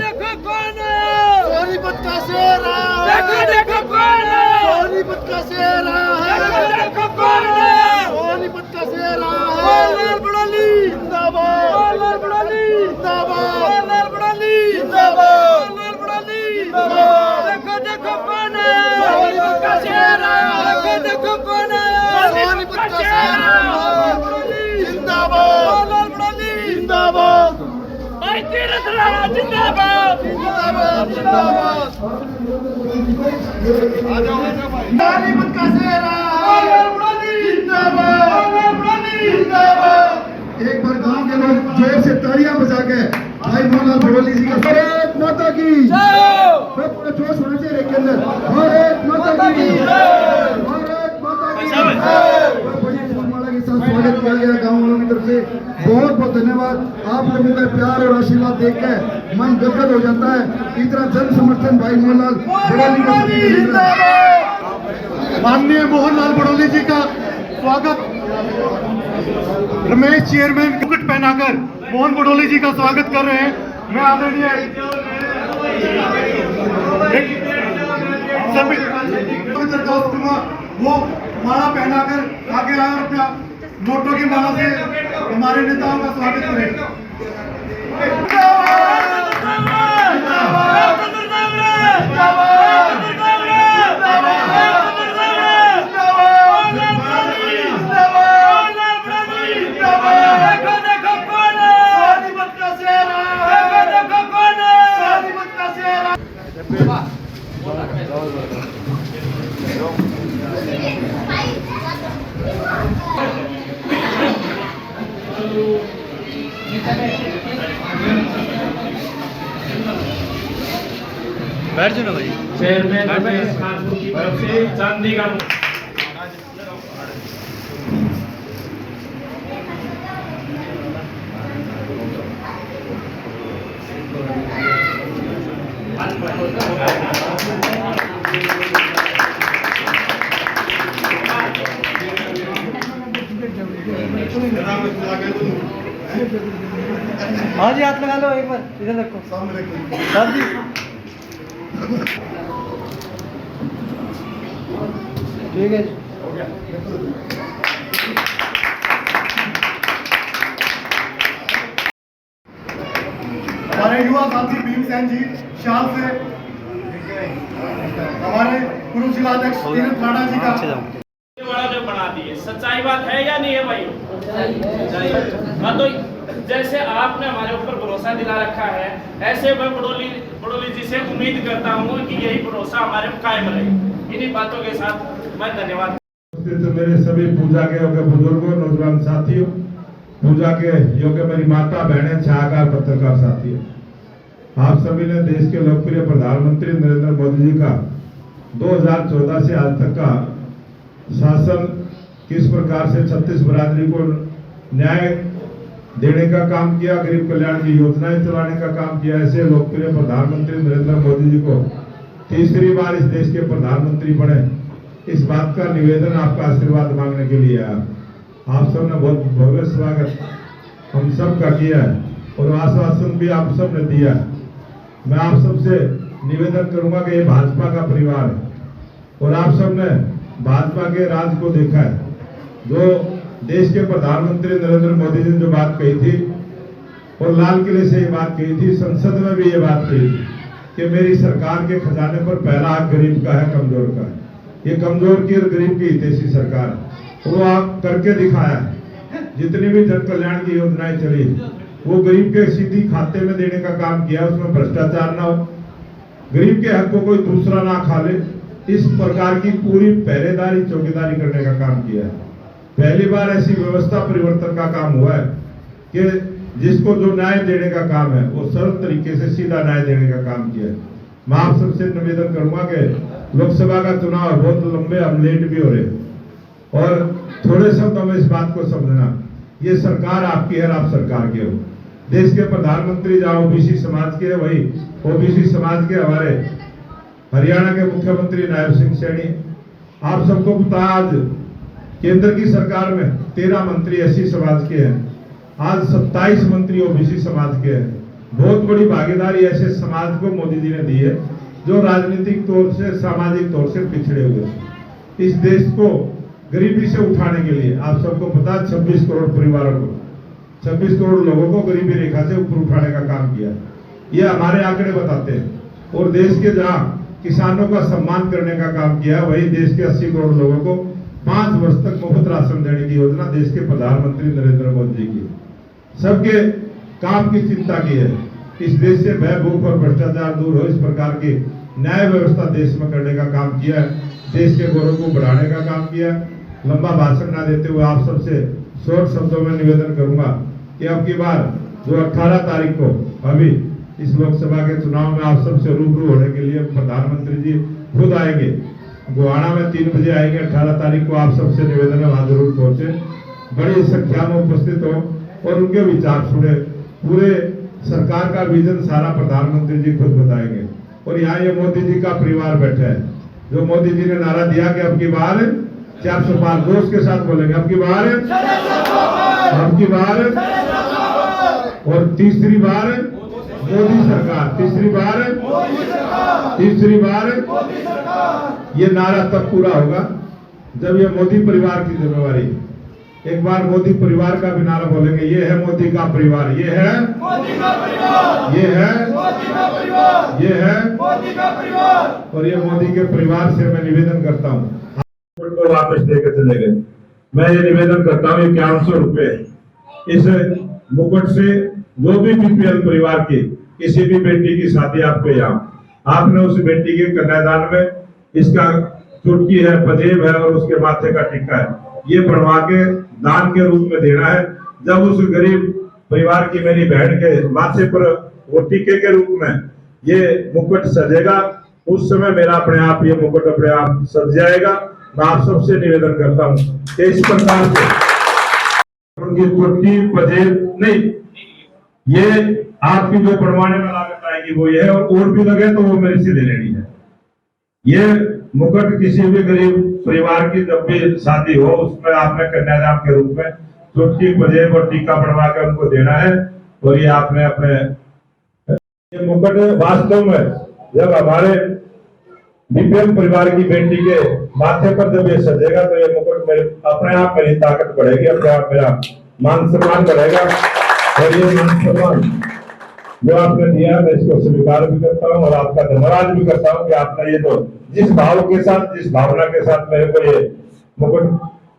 देखो कौन है, सोनीपत का शेर है। देखो कौन है, सोनीपत का शेर है। देखो कौन है, सोनीपत का शेर है। लाल बड़ौली जिंदाबाद, लाल बड़ौली जिंदाबाद, लाल बड़ौली जिंदाबाद, लाल बड़ौली जिंदाबाद। देखो कौन है, सोनीपत का शेर है। देखो कौन है, सोनीपत का शेर है। जिंदाबाद, लाल बड़ौली जिंदाबाद, भाई तीरथ राणा जिंदाबाद, जिंदाबाद, जिंदाबाद। आ जाओ भाई। सोनीपत का शेर है। लाल बड़ौली जिंदाबाद, लाल बड़ौली जिंदाबाद। एक बार गांव के लोग जोर से तालियां बजा के भाई मोहनलाल बड़ौली जी का भारत माता की जय, पूरा जोश होना चाहिए एक के अंदर। भारत माता की जय, भारत माता की जय। बड़ी फूलमाला के साथ स्वागत किया गया गांव वालों की तरफ से। बहुत बहुत धन्यवाद। आप लोगों का प्यार और आशीर्वाद देख के मन गदगद हो जाता है। इतना जन समर्थन भाई मोहनलाल बड़ौली का। माननीय मोहनलाल बड़ौली जी का स्वागत रमेश चेयरमैन मुकुट पहनाकर मोहन बड़ौली जी का स्वागत कर रहे हैं। मैं आदरणीय सभी वो माला पहनाकर आगे आए और अपना नोटों की माला से हमारे नेताओं का स्वागत करें। बैठ जाओ ना भाई। चेयरमैन रमेश ठाकुर की तरफ से चांदी का हाँ जी, हाथ लगा लो एक बार, इधर रखो सामने रखो। साहब जी। ठीक है, हो गया। हमारे युवा साथी भीमसेन जी शाल से, हमारे पूर्व जिलाध्यक्ष तीरथ राणा जी का बड़ा जो बना दिए। सच्चाई बात है या नहीं है भाई? हाँ, तो जैसे आपने हमारे ऊपर भरोसा दिला रखा है, ऐसे मैं बड़ौली जी से उम्मीद करता हूँ कि यही भरोसा हमारे कायम रहे। इन्हीं बातों के साथ मैं धन्यवाद। तो मेरे सभी पूजा के योग्य बुजुर्गों, नौजवान साथियों, पूजा के योग्य मेरी माता बहनें, छायाकार पत्रकार साथियों, आप सभी ने देश के लोकप्रिय प्रधानमंत्री नरेंद्र मोदी जी का 2014 से आज तक का शासन किस प्रकार से 36 बिरादरी को न्याय देने का काम किया, गरीब कल्याण की योजनाएं चलाने का काम किया। ऐसे लोकप्रिय प्रधानमंत्री नरेंद्र मोदी जी को तीसरी बार इस देश के प्रधानमंत्री बने, इस बात का निवेदन आपका आशीर्वाद मांगने के लिए आया। आप सब ने बहुत भव्य स्वागत हम सब का किया है और आश्वासन भी आप सब ने दिया है। मैं आप सबसे निवेदन करूंगा कि ये भाजपा का परिवार है और आप सब ने भाजपा के राज को देखा है। जो देश के प्रधानमंत्री नरेंद्र मोदी जी ने जो बात कही थी और लाल किले से ये बात कही थी, संसद में भी ये बात कही थी कि मेरी सरकार के खजाने पर पहला हक गरीब का है, कमजोर का है। ये कमजोर की और गरीब की हितैषी सरकार है। वो आप करके दिखाया है। जितनी भी जन कल्याण की योजनाएं चली वो गरीब के सीधी खाते में देने का काम किया, उसमें भ्रष्टाचार ना हो, गरीब के हक को कोई दूसरा ना खा ले, इस प्रकार की पूरी पहरेदारी चौकीदारी करने का काम किया है। पहली बार ऐसी व्यवस्था परिवर्तन का काम हुआ है कि जिसको जो न्याय देने का काम है वो सरल तरीके से सीधा न्याय देने का काम किया है। मैं आप सबसे निवेदन करूंगा कि लोकसभा का चुनाव बहुत लंबे, हम लेट भी हो रहे और थोड़े शब्दों में इस बात को समझना, ये सरकार आपकी है, आप सरकार के हो। देश के प्रधानमंत्री जहाँ ओबीसी समाज के है, वही ओबीसी समाज के हमारे हरियाणा के मुख्यमंत्री नायब सिंह सैनी। आप सबको पता, आज केंद्र की सरकार में 13 मंत्री एससी समाज के हैं, आज 27 मंत्री ओबीसी समाज के हैं। बहुत बड़ी भागीदारी ऐसे समाज को मोदी जी ने दी है जो राजनीतिक तौर से, सामाजिक तौर से पिछड़े हुए हैं। इस देश को गरीबी से उठाने के लिए आप सबको पता 26 करोड़ परिवारों को, 26 करोड़ लोगों को गरीबी रेखा से ऊपर उठाने का काम किया। ये हमारे आंकड़े बताते हैं। और देश के जहां किसानों का सम्मान करने का काम किया, वही देश के 80 करोड़ लोगों को 5 वर्ष तक मुफ्त राशन देने की योजना देश के प्रधानमंत्री नरेंद्र मोदी जी की सबके काम की चिंता की है। इस देश से भय, भूख और भ्रष्टाचार दूर हो, इस प्रकार की न्याय व्यवस्था देश में करने का काम किया है। देश के गौरव को बढ़ाने का काम किया। लंबा भाषण ना देते हुए आप सबसे शॉर्ट शब्दों में निवेदन करूंगा कि अब की बार जो 18 तारीख को अभी इस लोकसभा के चुनाव में आप सबसे रूबरू होने के लिए प्रधानमंत्री जी खुद आएंगे। गोहाना में 3 बजे आएंगे। 18 तारीख को आप सबसे निवेदन है वहां जरूर पहुंचे, बड़ी संख्या में उपस्थित हो और उनके विचार सुने। पूरे सरकार का विजन सारा प्रधानमंत्री जी खुद बताएंगे। और यहाँ ये मोदी जी का परिवार बैठा है, जो मोदी जी ने नारा दिया कि अब की बार 400 पार, जोश के साथ बोलेंगे अब की बार, अब की बार, और तीसरी बार मोदी सरकार, तीसरी बार, तीसरी बार। ये नारा तब पूरा होगा जब ये मोदी परिवार की जिम्मेवारी। एक बार मोदी परिवार का भी नारा बोलेंगे, ये है मोदी का परिवार, ये है मोदी का परिवार, ये है मोदी का परिवार, ये है मोदी का परिवार। और ये मोदी के परिवार से मैं निवेदन करता हूँ को वापस देकर चले गए। मैं ये निवेदन करता हूँ 5100 रुपए इस मुकुट से जो भी बीपीएल परिवार की किसी भी बेटी की शादी आपके यहाँ, आपने उस बेटी के कन्यादान में इसका चुटकी है, पजेब है और उसके माथे का टिक्का है, ये बनवा के दान के रूप में देना है। जब उस गरीब परिवार की मेरी बहन के माथे पर वो टीके के रूप में ये मुकुट सजेगा, उस समय मेरा अपने आप ये मुकुट अपने आप सज जाएगा। मैं आप सबसे निवेदन करता हूँ कि इस प्रकार से उनकी चुटकी, पजेब नहीं, ये आपकी जो बनवाने में लागत आएगी वो ये है, और भी लगे तो वो मेरे से ले लेनी है। ये मुकुट किसी भी गरीब परिवार की जब भी शादी हो उसमें आपने कन्यादान के रूप में चुटकी, पजेब और टीका बनवा कर उनको देना है। और ये आपने अपने ये मुकुट वास्तव में जब हमारे बीपीएल परिवार की बेटी के माथे पर जब ये सजेगा तो ये मुकुट मेरे अपने आप मेरी ताकत बढ़ेगी, अपने आप मेरा मान सम्मान बढ़ेगा। और ये मान सम्मान जो आपने दिया मैं इसको स्वीकार भी करता हूँ और आपका धन्यवाद भी करता हूँ कि आपने ये तो जिस भाव के साथ, जिस भावना के साथ मेरे को ये मुकुट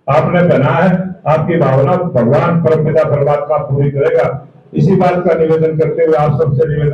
आपने पहना है, आपकी भावना भगवान परमपिता परमात्मा पूरी करेगा। इसी बात का निवेदन करते हुए आप सबसे निवेदन